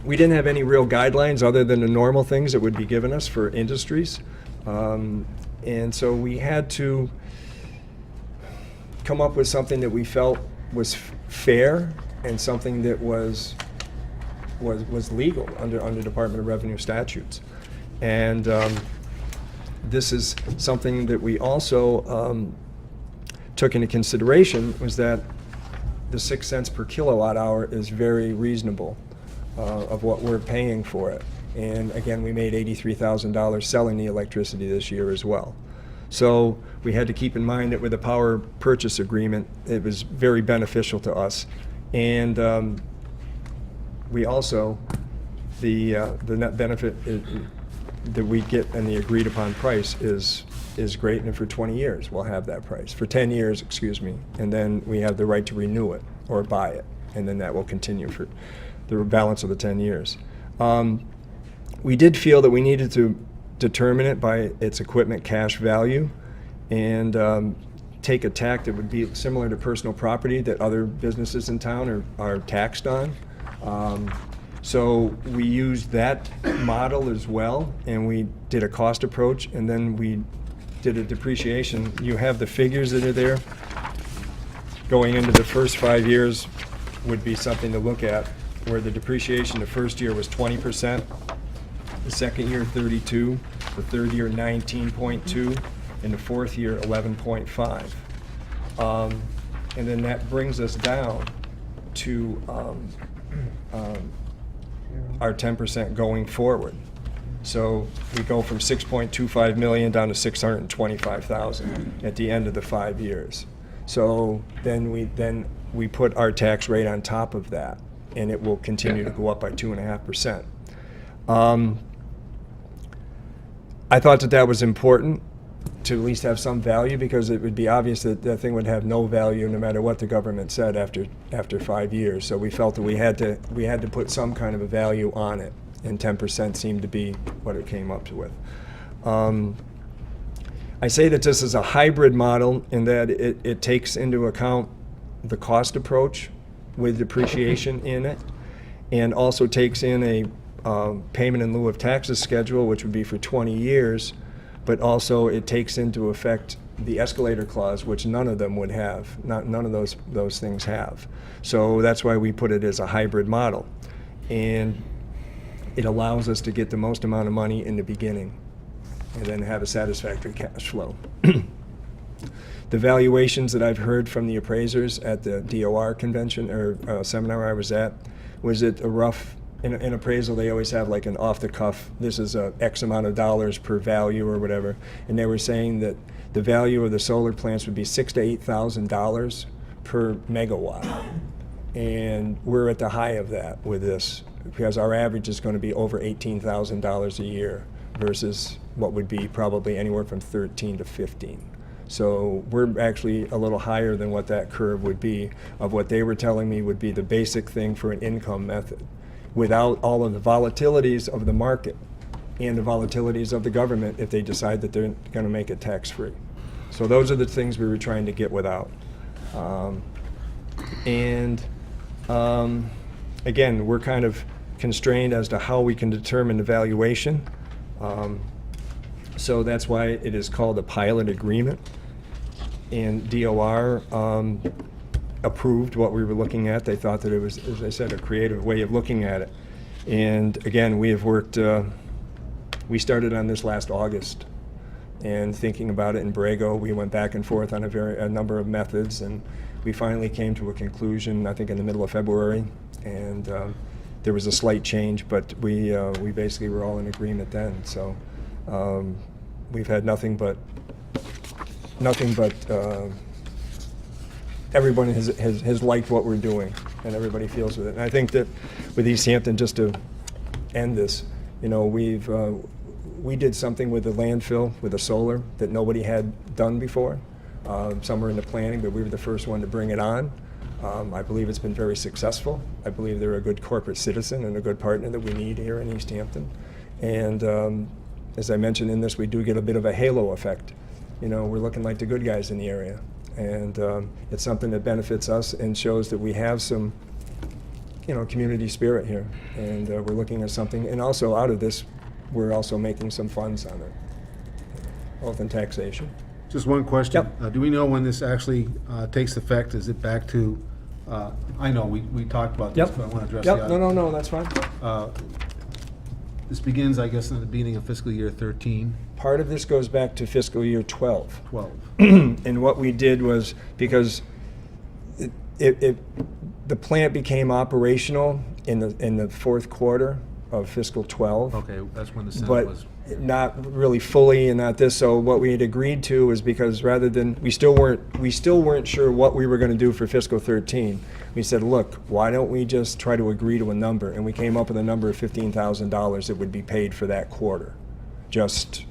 We didn't have any real guidelines other than the normal things that would be given us for industries. And so we had to come up with something that we felt was fair and something that was legal under Department of Revenue statutes. And this is something that we also took into consideration, was that the 6 cents per kilowatt hour is very reasonable of what we're paying for it. And again, we made $83,000 selling the electricity this year as well. So we had to keep in mind that with the power purchase agreement, it was very beneficial to us. And we also, the net benefit that we get and the agreed upon price is great, and for 20 years we'll have that price. For 10 years, excuse me, and then we have the right to renew it or buy it, and then that will continue for the balance of the 10 years. We did feel that we needed to determine it by its equipment cash value and take a tack that would be similar to personal property that other businesses in town are taxed on. So we used that model as well, and we did a cost approach, and then we did a depreciation. You have the figures that are there. Going into the first 5 years would be something to look at, where the depreciation the first year was 20%, the second year 32%, the third year 19.2%, and the fourth year 11.5%. And then that brings us down to our 10% going forward. So we go from 6.25 million down to 625,000 at the end of the 5 years. So then we put our tax rate on top of that, and it will continue to go up by 2.5%. I thought that was important to at least have some value, because it would be obvious that that thing would have no value no matter what the government said after 5 years. So we felt that we had to put some kind of a value on it, and 10% seemed to be what it came up with. I say that this is a hybrid model in that it takes into account the cost approach with depreciation in it, and also takes in a payment in lieu of taxes schedule, which would be for 20 years, but also it takes into effect the escalator clause, which none of them would have. None of those things have. So that's why we put it as a hybrid model. And it allows us to get the most amount of money in the beginning and then have a satisfactory cash flow. The valuations that I've heard from the appraisers at the DOR convention or seminar I was at was it a rough, in appraisal they always have like an off the cuff, this is a X amount of dollars per value or whatever, and they were saying that the value of the solar plants would be $6,000 to $8,000 per megawatt. And we're at the high of that with this, because our average is going to be over $18,000 a year versus what would be probably anywhere from 13 to 15. So we're actually a little higher than what that curve would be of what they were telling me would be the basic thing for an income method, without all of the volatilities of the market and the volatilities of the government if they decide that they're going to make it tax-free. So those are the things we were trying to get without. Again, we're kind of constrained as to how we can determine the valuation. So that's why it is called a pilot agreement. And DOR approved what we were looking at. They thought that it was, as I said, a creative way of looking at it. And again, we have worked, we started on this last August. And thinking about it in Borrego, we went back and forth on a number of methods, and we finally came to a conclusion, I think in the middle of February. And there was a slight change, but we basically were all in agreement then. So we've had nothing but everyone has liked what we're doing, and everybody feels with it. And I think that with Easthampton, just to end this, you know, we did something with the landfill, with the solar, that nobody had done before. Some were in the planning, but we were the first one to bring it on. I believe it's been very successful. I believe they're a good corporate citizen and a good partner that we need here in Easthampton. And as I mentioned in this, we do get a bit of a halo effect. You know, we're looking like the good guys in the area. And it's something that benefits us and shows that we have some, you know, community spirit here. And we're looking at something, and also out of this, we're also making some funds on it, both in taxation. Just one question. Yep. Do we know when this actually takes effect? Is it back to, I know we talked about this, Yep. but I want to address Yep. the No, that's fine. This begins, I guess, in the beginning of fiscal year 13. Part of this goes back to fiscal year 12. 12. And what we did was, because the plant became operational in the fourth quarter of fiscal 12. Okay, that's when the Senate But was. not really fully, and not this. So what we had agreed to is, because rather than, we still weren't sure what we were going to do for fiscal 13. We said, look, why don't we just try to agree to a number? And we came up with a number of $15,000 that would be paid for that quarter. Just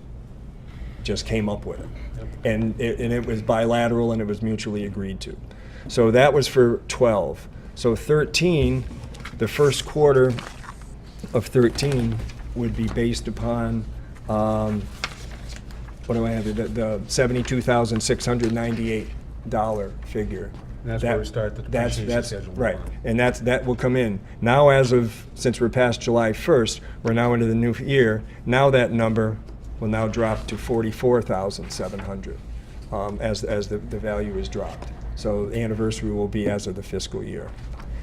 came up with it. Yep. And it was bilateral, and it was mutually agreed to. So that was for 12. So 13, the first quarter of 13 would be based upon, what do I have, the $72,698 figure. And that's where we start the depreciation schedule. Right, and that will come in. Now, since we're past July 1st, we're now into the new year. Now that number will now drop to $44,700 as the value is dropped. So the anniversary will be as of the fiscal year.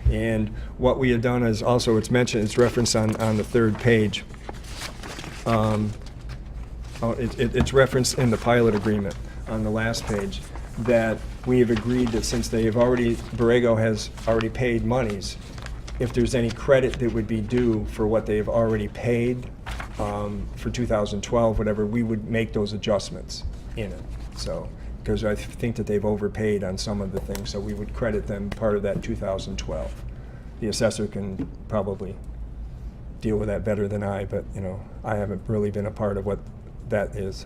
And what we had done is also, it's mentioned, it's referenced on the third page. It's referenced in the pilot agreement on the last page, that we have agreed that since Borrego has already paid monies, if there's any credit that would be due for what they have already paid for 2012, whatever, we would make those adjustments in it. So, because I think that they've overpaid on some of the things, so we would credit them part of that 2012. The assessor can probably deal with that better than I, but you know, I haven't really been a part of what that is.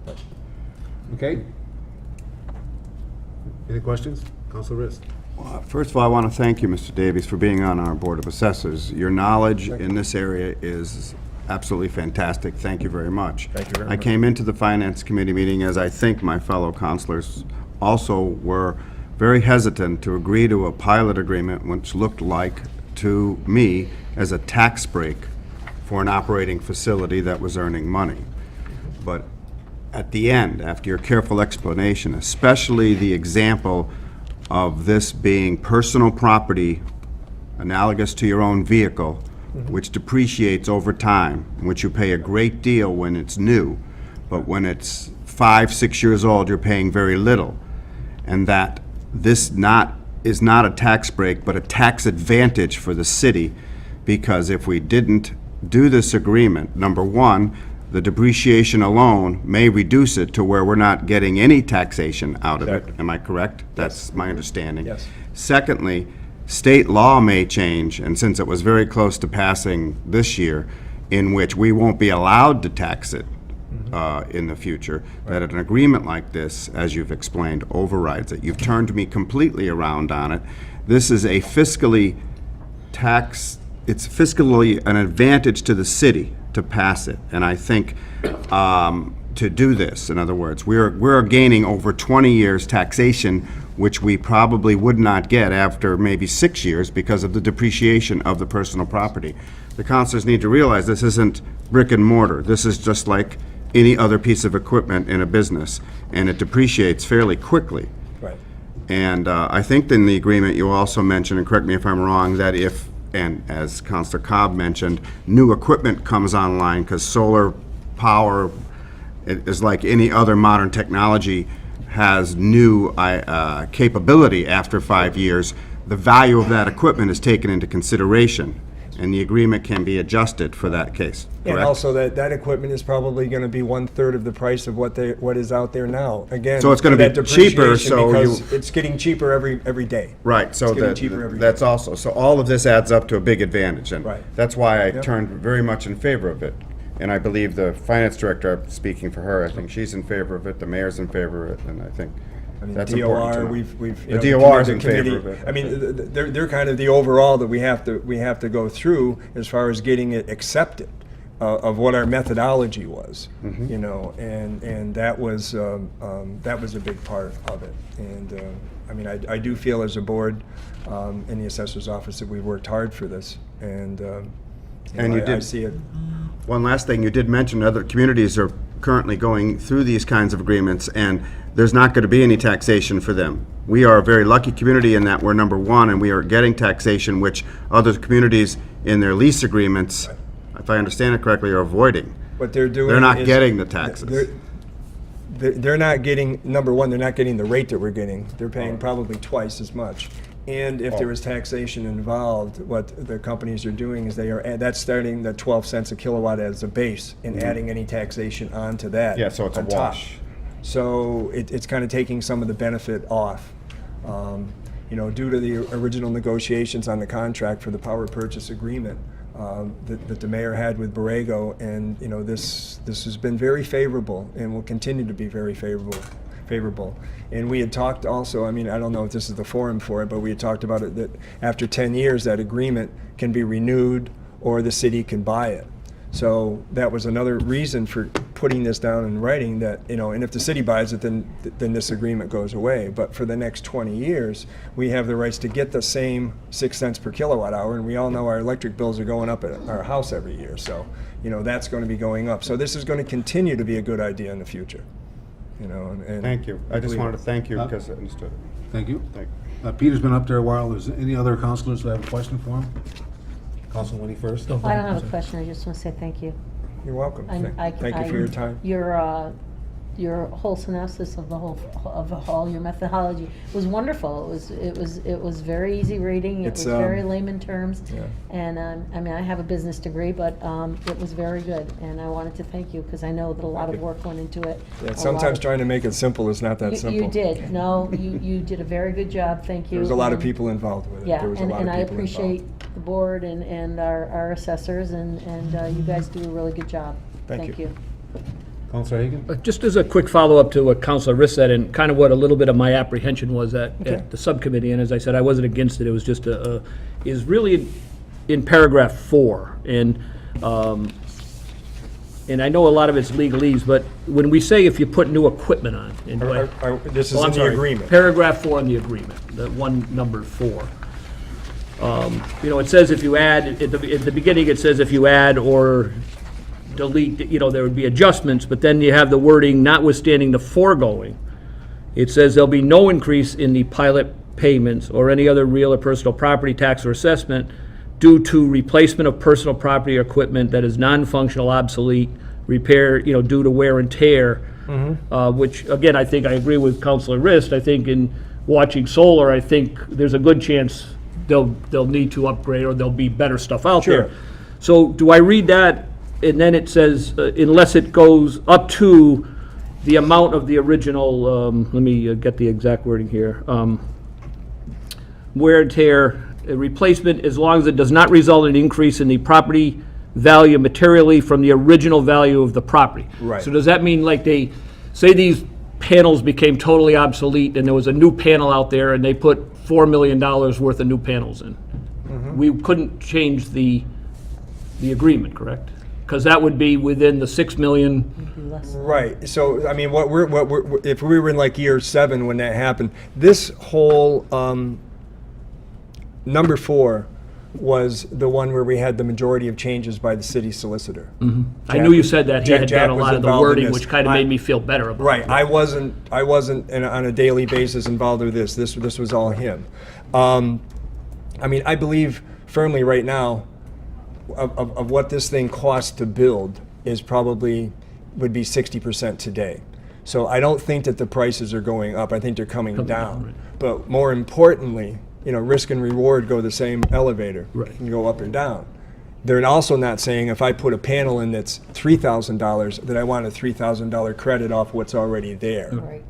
But. Okay. Any questions? Councilor Riss. Well, first of all, I want to thank you, Mr. Davies, for being on our Board of Assessors. Your knowledge in this area is absolutely fantastic. Thank you very much. Thank you very I much. came into the Finance Committee meeting, as I think my fellow counselors also were, very hesitant to agree to a pilot agreement which looked like, to me, as a tax break for an operating facility that was earning money. But at the end, after your careful explanation, especially the example of this being personal property analogous to your own vehicle, which depreciates over time, which you pay a great deal when it's new, but when it's 5, 6 years old, you're paying very little. And that this is not a tax break, but a tax advantage for the city, because if we didn't do this agreement, number one, the depreciation alone may reduce it to where we're not getting any taxation out of it. Exactly. Am I correct? That's my understanding. Yes. Secondly, state law may change, and since it was very close to passing this year, in which we won't be allowed to tax it in the future, that an agreement like this, as you've explained, overrides it. You've turned me completely around on it. This is a fiscally it's fiscally an advantage to the city to pass it. And I think to do this, in other words, we're gaining over 20 years taxation, which we probably would not get after maybe 6 years because of the depreciation of the personal property. The councilors need to realize this isn't brick and mortar. This is just like any other piece of equipment in a business, and it depreciates fairly quickly. Right. And I think in the agreement you also mentioned, and correct me if I'm wrong, that if, and as Councilor Cobb mentioned, new equipment comes online, because solar power is like any other modern technology, has new capability after 5 years, the value of that equipment is taken into consideration, and the agreement can be adjusted for that case, And correct? also that equipment is probably going to be 1/3 of the price of what is out there now. Again, So it's gonna that be cheaper, depreciation, so because it's getting cheaper every day. Right, so It's getting cheaper every that's also, so all of this adds up to a big advantage, and Right. that's why I Yep. turned very much in favor of it. And I believe the finance director, speaking for her, I think she's in favor of it, the mayor's in favor of it, and I think I mean, that's important to DOR, know. we've The you know, DOR is in committee- favor of it. I mean, they're kind of the overall that we have to go through as far as getting it accepted of what our methodology was, Mm-hmm. you know, and that was a big part of it. And I mean, I do feel as a board in the assessor's office that we worked hard for this, and And you I did. see it. One last thing, you did mention other communities are currently going through these kinds of agreements, and there's not going to be any taxation for them. We are a very lucky community in that we're number one, and we are getting taxation, which other communities in their lease agreements, if I understand it correctly, are avoiding. What they're doing They're not is- getting the taxes. They're not getting, number one, they're not getting the rate that we're getting. They're paying probably twice as much. And if there is taxation involved, what the companies are doing is that's starting the 12 cents a kilowatt as a base and adding any taxation onto that. Yeah, so it's a on top. wash. So it's kind of taking some of the benefit off. You know, due to the original negotiations on the contract for the power purchase agreement that the mayor had with Borrego, and you know, this has been very favorable and will continue to be very favorable. And we had talked also, I mean, I don't know if this is the forum for it, but we had talked about it, that after 10 years, that agreement can be renewed or the city can buy it. So that was another reason for putting this down in writing, that, you know, and if the city buys it, then this agreement goes away. But for the next 20 years, we have the rights to get the same 6 cents per kilowatt hour, and we all know our electric bills are going up at our house every year. So, you know, that's going to be going up. So this is going to continue to be a good idea in the future. You know, and Thank you. I just believe wanted it. to thank you because I understood it. Thank you. Thank Peter's been up there a while. Is there any other councilors that have a question for him? Councilman Winnie first. I don't have a question, I just want to say thank you. You're welcome. Thank you for your time. Your whole synopsis of the whole your methodology was wonderful. It was very easy reading. It It's, was very layman terms. Yeah. And I mean, I have a business degree, but it was very good. And I wanted to thank you because I know that a lot of work went into it. Yeah, A sometimes lot- trying to make it simple is not that You- simple. You did. No, you did a very good job. Thank you. There was a lot of And- people involved with it. Yeah, There was a lot and of I people appreciate involved. the board and our assessors, and you guys do a really good job. Thank you. Councilor Hagan? Just as a quick follow-up to what Councilor Riss said, and kind of what a little bit of my apprehension was at the subcommittee, and as I said, I wasn't against it, it was just is really in paragraph 4, and and I know a lot of it's legalese, but when we say if you put new equipment on, and do I- This is Oh, I'm in the sorry. agreement. Paragraph 4 in the agreement, the one number 4. You know, it says if you add, at the beginning, it says if you add or delete, you know, there would be adjustments, but then you have the wording notwithstanding the foregoing. It says there'll be no increase in the pilot payments or any other real or personal property tax or assessment due to replacement of personal property or equipment that is non-functional, obsolete, repair, you know, due to wear and tear. Which, again, I think I agree with Councilor Rist. I think in watching solar, I think there's a good chance they'll need to upgrade or there'll be better stuff out there. So do I read that, and then it says, unless it goes up to the amount of the original, let me get the exact wording here. Wear and tear, replacement, as long as it does not result in an increase in the property value materially from the original value of the property. Right. So does that mean, like, they, say these panels became totally obsolete and there was a new panel out there and they put $4 million worth of new panels in? We couldn't change the agreement, correct? Because that would be within the 6 million. Right, so, I mean, if we were in like year 7 when that happened, this whole, number 4 was the one where we had the majority of changes by the city solicitor. I knew you said that he had Jack done a was lot of the involved in wording, this. which kind of made me feel better about it. Right, I wasn't on a daily basis involved with this. This was all him. I mean, I believe firmly right now of what this thing costs to build is probably would be 60% today. So I don't think that the prices are going up. I think they're coming down. right. But more importantly, you know, risk and reward go the same elevator. Right. Can go up and down. They're also not saying if I put a panel in that's $3,000 that I want a $3,000 credit off what's already there. Right.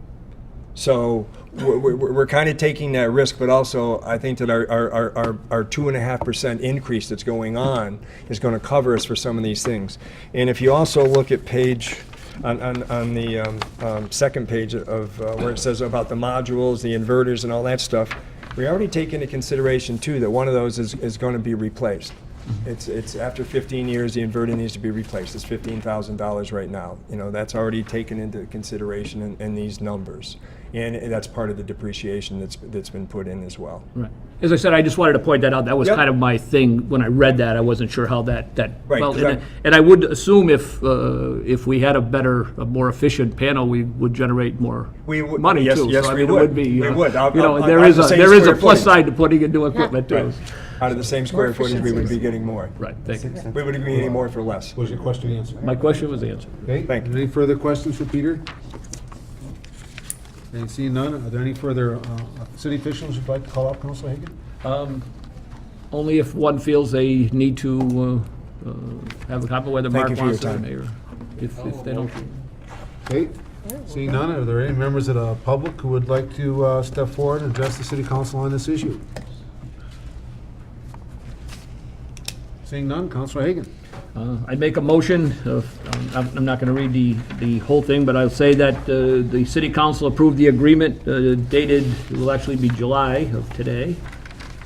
So we're kind of taking that risk, but also I think that our 2.5% increase that's going on is going to cover us for some of these things. And if you also look at page, on the second page of where it says about the modules, the inverters and all that stuff, we already take into consideration too that one of those is going to be replaced. It's after 15 years, the inverter needs to be replaced. It's $15,000 right now. You know, that's already taken into consideration in these numbers. And that's part of the depreciation that's been put in as well. Right. As I said, I just wanted to point that out. That was Yep. kind of my thing when I read that. I wasn't sure how that Right, well, 'cause and I would assume if we had a more efficient panel, we would generate more We would- money yes, too. yes, So I we mean, it would. would be. We would. You know, Out there of is the a same there is a square plus footage. side to putting in new equipment too. Right. Out of the same square footage, we would be getting more. Right. Thank you. We would be getting more for less. Was your question answered? My question was answered. Okay, Thank you. any further questions for Peter? And seeing none, are there any further city officials you'd like to call up, Councilor Hagan? Only if one feels they need to have a comment, whether Thank you Mark for your wants to, time. Mayor. If they don't. Okay, seeing none, are there any members of the public who would like to step forward and address the city council on this issue? Seeing none, Councilor Hagan. I'd make a motion, I'm not going to read the whole thing, but I'll say that the city council approved the agreement dated, it will actually be July of today.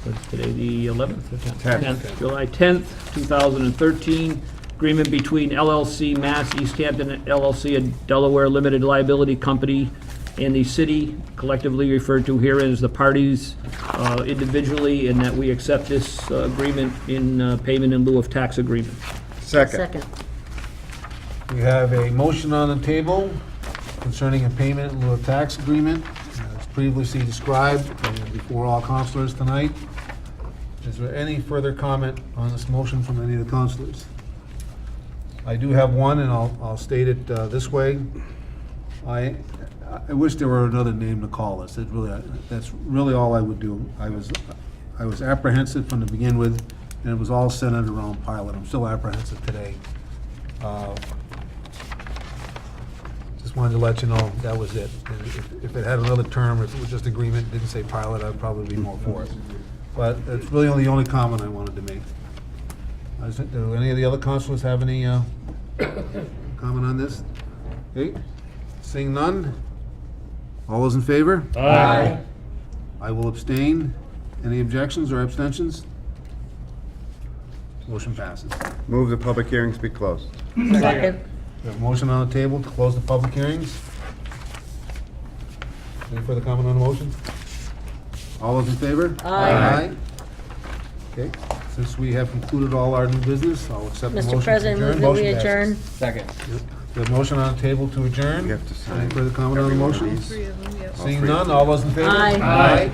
What's today, the 11th or 10th? 10th. July 10th, 2013. Agreement between LLC Mass Easthampton LLC, a Delaware Limited Liability Company, and the city, collectively referred to herein as the parties individually, and that we accept this agreement in payment in lieu of tax agreement. Second. We have a motion on the table concerning a payment in lieu of tax agreement, as previously described before all councilors tonight. Is there any further comment on this motion from any of the councilors? I do have one, and I'll state it this way. I wish there were another name to call this. That's really all I would do. I was apprehensive from the begin with, and it was all centered around pilot. I'm still apprehensive today. Just wanted to let you know that was it. And if it had another term, if it was just agreement, didn't say pilot, I'd probably be more for it. But that's really the only comment I wanted to make. Do any of the other councilors have any comment on this? Okay, seeing none? All those in favor? Aye. I will abstain. Any objections or abstentions? Motion passes. Move the public hearings be closed. Second. We have a motion on the table to close the public hearings. Any further comment on the motion? All those in favor? Aye. Okay, since we have concluded all our new business, I'll accept the motion to Mr. President, adjourn. move that we Motion passes. adjourn. Second. We have a motion on the table to adjourn. We have to sign Any further comment on the every one of motion? these. Three of them, yep. Seeing none, all those in favor? Aye. Aye.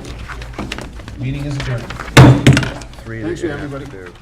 Meeting is adjourned. Three Thanks, that you have everybody. to do.